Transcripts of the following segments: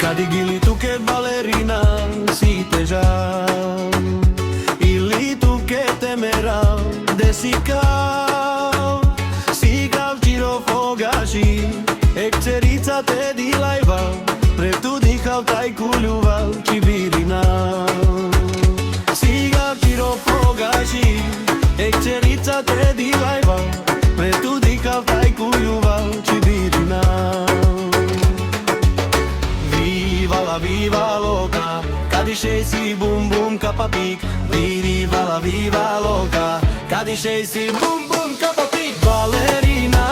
Kad digili tu che ballerina si te già ili tu che temerà de si cav giro fogashi ekcerica te di lajva pre tu dihal taj kuljuval čibirina si gav giro fogashi ekcerica te di lajva pre tu dihal taj kuljuval čibirina. Viva loca, kadisce si bum bum kapapik. Viva loca, kadisce si bum bum kapapik. Ballerina,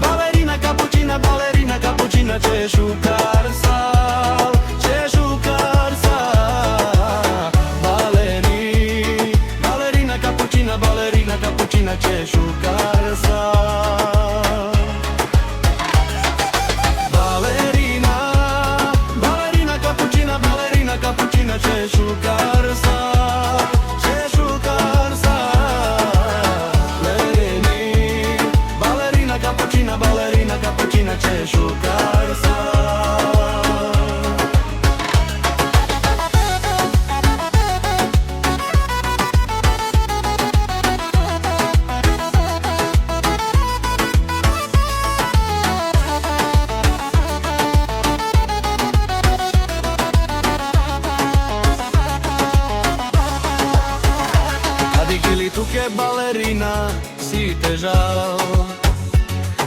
ballerina cappuccina, ballerina cappuccina, ce šukar sal, ce šukar sal. Ballerina cappuccina, ballerina cappuccina, ce šukar sal. Cappuccina ce šukar sa, ce šukar sa. Ballerina cappuccina ce šukar sa. Ili tu che ballerina si te žal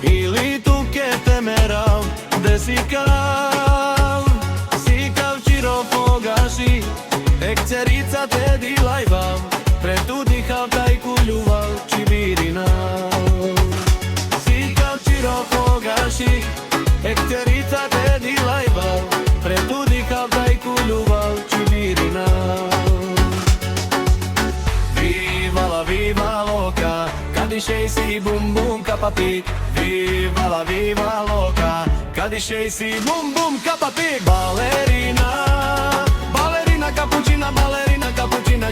ili tu che temerau de si cav giro fogashi ekcerica te di lajva pre tu dihal taj kuljuval čibirina si cav giro fogashi ekcerica te di lajva pre tu dihal taj kuljuval čibirina. Viva loca, kadisce si bum bum kapapik. Viva loca, kadisce si bum bum kapapik. Ballerina, ballerina cappuccina, ballerina cappuccina